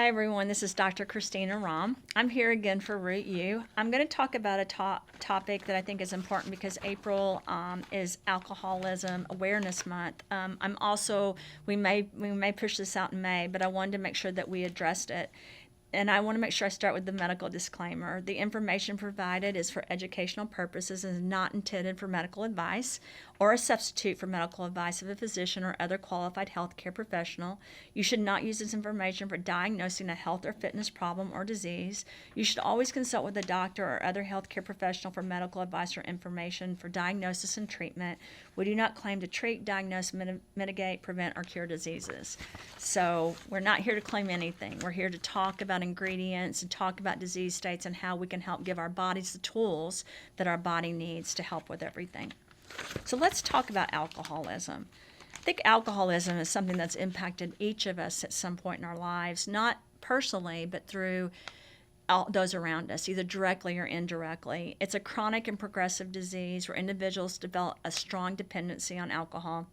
Hi everyone, this is Dr. Christina Rahm. I'm here again for Root U. I'm going to talk about a topic that I think is important because April is Alcoholism Awareness Month. I'm also, we may push this out in May, but I wanted to make sure that we addressed it. And I want to make sure I start with the medical disclaimer. The information provided is for educational purposes and is not intended for medical advice or a substitute for medical advice of a physician or other qualified healthcare professional. You should not use this information for diagnosing a health or fitness problem or disease. You should always consult with a doctor or other healthcare professional for medical advice or information for diagnosis and treatment. We do not claim to treat, diagnose, mitigate, prevent, or cure diseases. So we're not here to claim anything. We're here to talk about ingredients and talk about disease states and how we can help give our bodies the tools that our body needs to help with everything. So let's talk about alcoholism. I think alcoholism is something that's impacted each of us at some point in our lives, not personally, but through those around us, either directly or indirectly. It's a chronic and progressive disease where individuals develop a strong dependency on alcohol.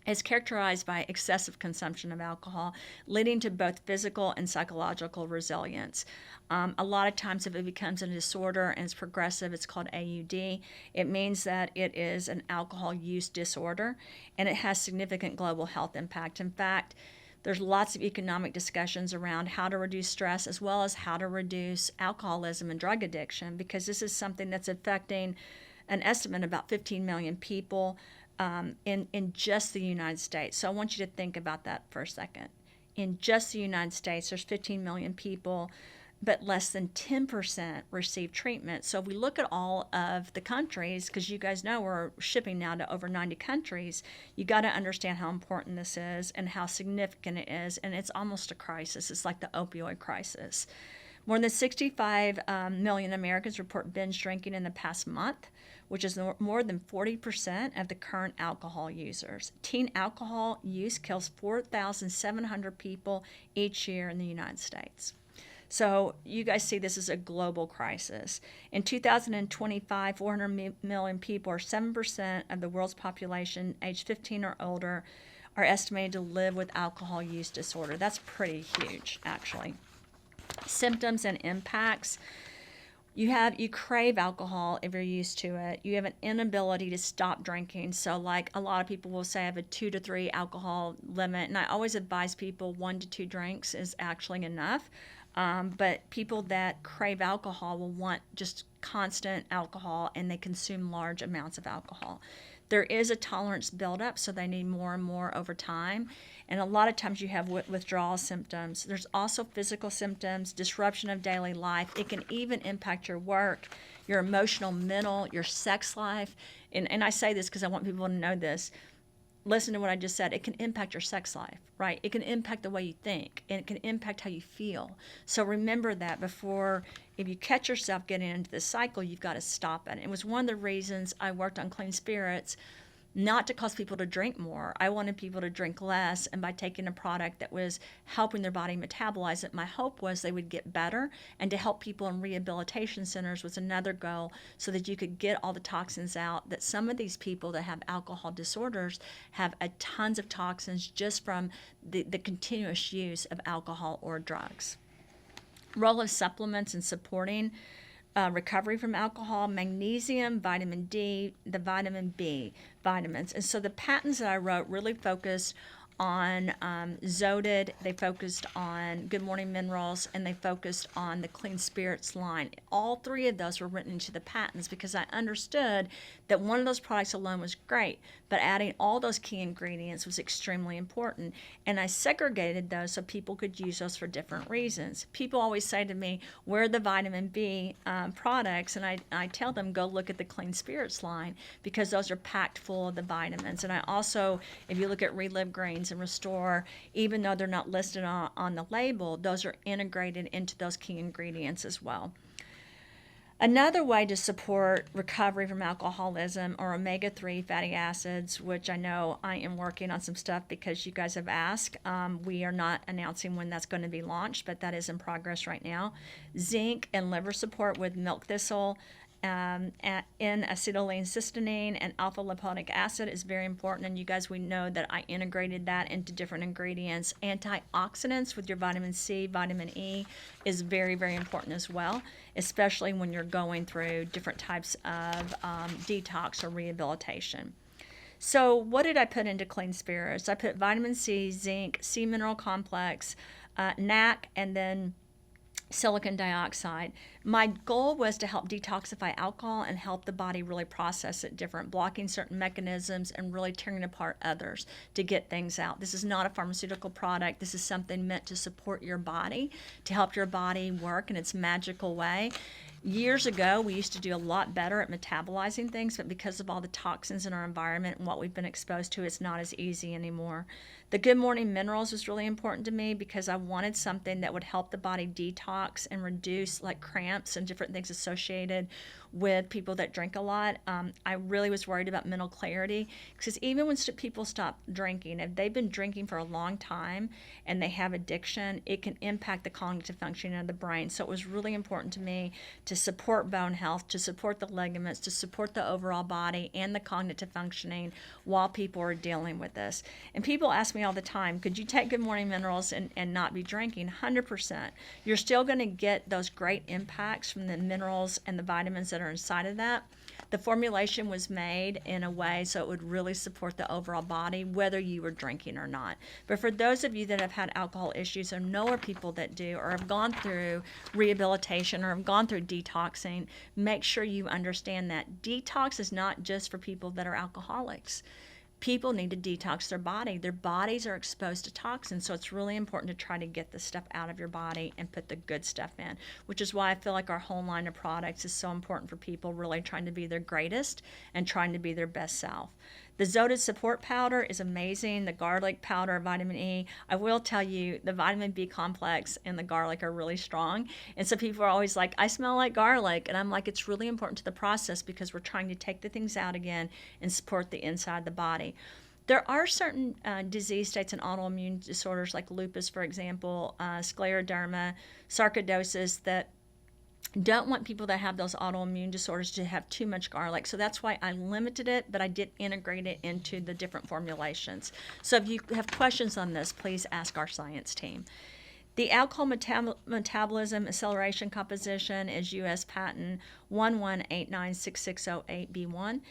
It's characterized by excessive consumption of alcohol, leading to both physical and psychological resilience. A lot of times if it becomes a disorder and it's progressive, it's called AUD. It means that it is an alcohol use disorder, and it has significant global health impact. In fact, there's lots of economic discussions around how to reduce stress as well as how to reduce alcoholism and drug addiction, because this is something that's affecting an estimate about 15 million people in just the United States. So I want you to think about that for a second. In just the United States, there's 15 million people, but less than 10% receive treatment. So if we look at all of the countries, because you guys know we're shipping now to over 90 countries, you got to understand how important this is and how significant it is, and it's almost a crisis. It's like the opioid crisis. More than 65 million Americans report binge drinking in the past month, which is more than 40% of the current alcohol users. Teen alcohol use kills 4,700 people each year in the United States. So you guys see this is a global crisis. In 2025, 400 million people, or 7% of the world's population aged 15 or older, are estimated to live with alcohol use disorder. That's pretty huge, actually. Symptoms and impacts. You crave alcohol if you're used to it. You have an inability to stop drinking. So like a lot of people will say I have a 2 to 3 alcohol limit, and I always advise people 1 to 2 drinks is actually enough. But people that crave alcohol will want just constant alcohol, and they consume large amounts of alcohol. There is a tolerance buildup, so they need more and more over time. And a lot of times you have withdrawal symptoms. There's also physical symptoms, disruption of daily life. It can even impact your work, your emotional, mental, your sex life. And I say this because I want people to know this. Listen to what I just said. It can impact your sex life, right? It can impact the way you think, and it can impact how you feel. So remember that before, if you catch yourself getting into this cycle, you've got to stop it. It was one of the reasons I worked on clean spirits, not to cause people to drink more. I wanted people to drink less, and by taking a product that was helping their body metabolize it, my hope was they would get better, and to help people in rehabilitation centers was another goal, so that you could get all the toxins out. That some of these people that have alcohol disorders have tons of toxins just from the continuous use of alcohol or drugs. Role of supplements in supporting recovery from alcohol: magnesium, vitamin D, the vitamin B vitamins. And so the patents that I wrote really focused on Xoted, they focused on Good Morning Minerals, and they focused on the Clean Spirits line. All 3 of those were written into the patents because I understood that one of those products alone was great, but adding all those key ingredients was extremely important. And I segregated those so people could use those for different reasons. People always say to me, where are the vitamin B products? And I tell them, go look at the Clean Spirits line, because those are packed full of the vitamins. And I also, if you look at Relive Greens and Restore, even though they're not listed on the label, those are integrated into those key ingredients as well. Another way to support recovery from alcoholism are omega-3 fatty acids, which I know I am working on some stuff because you guys have asked. We are not announcing when that's going to be launched, but that is in progress right now. Zinc and liver support with milk thistle in acetylcysteine and alpha lipoic acid is very important. And you guys, we know that I integrated that into different ingredients. Antioxidants with your vitamin C, vitamin E is very, very important as well, especially when you're going through different types of detox or rehabilitation. So what did I put into Clean Spirits? I put vitamin C, zinc, C mineral complex, NAC, and then silicon dioxide. My goal was to help detoxify alcohol and help the body really process it different, blocking certain mechanisms and really tearing apart others to get things out. This is not a pharmaceutical product. This is something meant to support your body, to help your body work in its magical way. Years ago, we used to do a lot better at metabolizing things, but because of all the toxins in our environment and what we've been exposed to, it's not as easy anymore. The Good Morning Minerals was really important to me because I wanted something that would help the body detox and reduce like cramps and different things associated with people that drink a lot. I really was worried about mental clarity because even when people stop drinking, if they've been drinking for a long time and they have addiction, it can impact the cognitive functioning of the brain. So it was really important to me to support bone health, to support the ligaments, to support the overall body and the cognitive functioning while people are dealing with this. And people ask me all the time, could you take Good Morning Minerals and not be drinking? 100%. You're still going to get those great impacts from the minerals and the vitamins that are inside of that. The formulation was made in a way so it would really support the overall body, whether you were drinking or not. But for those of you that have had alcohol issues or know of people that do or have gone through rehabilitation or have gone through detoxing, make sure you understand that detox is not just for people that are alcoholics. People need to detox their body. Their bodies are exposed to toxins, so it's really important to try to get the stuff out of your body and put the good stuff in, which is why I feel like our whole line of products is so important for people really trying to be their greatest and trying to be their best self. The Xoted support powder is amazing. The garlic powder, vitamin E. I will tell you, the vitamin B complex and the garlic are really strong. And so people are always like, I smell like garlic. And I'm like, it's really important to the process because we're trying to take the things out again and support the inside of the body. There are certain disease states and autoimmune disorders like lupus, for example, scleroderma, sarcoidosis, that don't want people that have those autoimmune disorders to have too much garlic. So that's why I limited it, but I did integrate it into the different formulations. So if you have questions on this, please ask our science team. The alcohol metabolism acceleration composition is U.S. patent 11896608B1.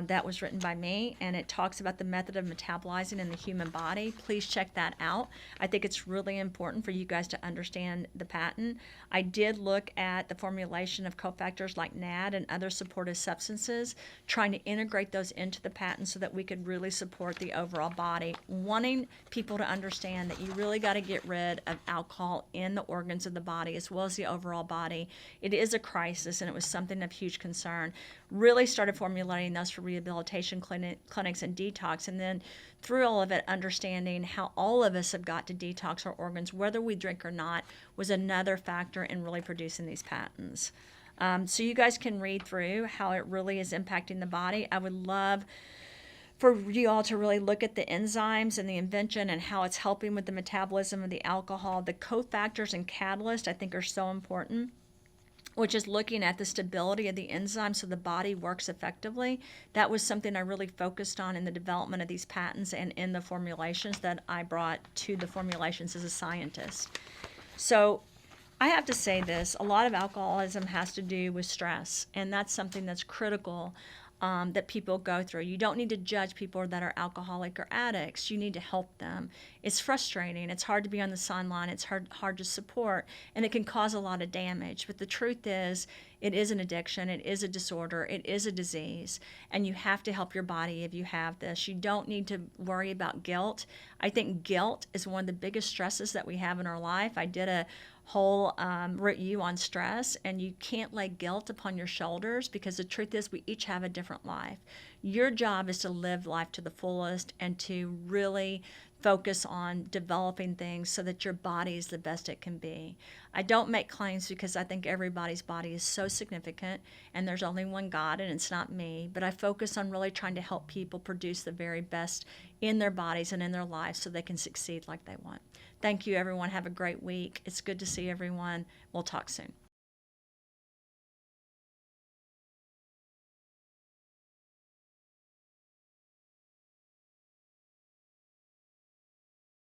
That was written by me, and it talks about the method of metabolizing in the human body. Please check that out. I think it's really important for you guys to understand the patent. I did look at the formulation of cofactors like NAD and other supportive substances, trying to integrate those into the patent so that we could really support the overall body, wanting people to understand that you really got to get rid of alcohol in the organs of the body as well as the overall body. It is a crisis, and it was something of huge concern. Really started formulating those for rehabilitation clinics and detox, and then through all of it, understanding how all of us have got to detox our organs, whether we drink or not, was another factor in really producing these patents. So you guys can read through how it really is impacting the body. I would love for you all to really look at the enzymes and the invention and how it's helping with the metabolism of the alcohol. The cofactors and catalysts I think are so important, which is looking at the stability of the enzyme so the body works effectively. That was something I really focused on in the development of these patents and in the formulations that I brought to the formulations as a scientist. So I have to say this, a lot of alcoholism has to do with stress, and that's something that's critical that people go through. You don't need to judge people that are alcoholic or addicts. You need to help them. It's frustrating. It's hard to be on the sideline. It's hard to support, and it can cause a lot of damage. But the truth is, it is an addiction. It is a disorder. It is a disease, and you have to help your body if you have this. You don't need to worry about guilt. I think guilt is one of the biggest stresses that we have in our life. I did a whole review on stress, and you can't lay guilt upon your shoulders because the truth is we each have a different life. Your job is to live life to the fullest and to really focus on developing things so that your body is the best it can be. I don't make claims because I think everybody's body is so significant and there's only one God and it's not me, but I focus on really trying to help people produce the very best in their bodies and in their lives so they can succeed like they want. Thank you, everyone. Have a great week. It's good to see everyone. We'll talk soon.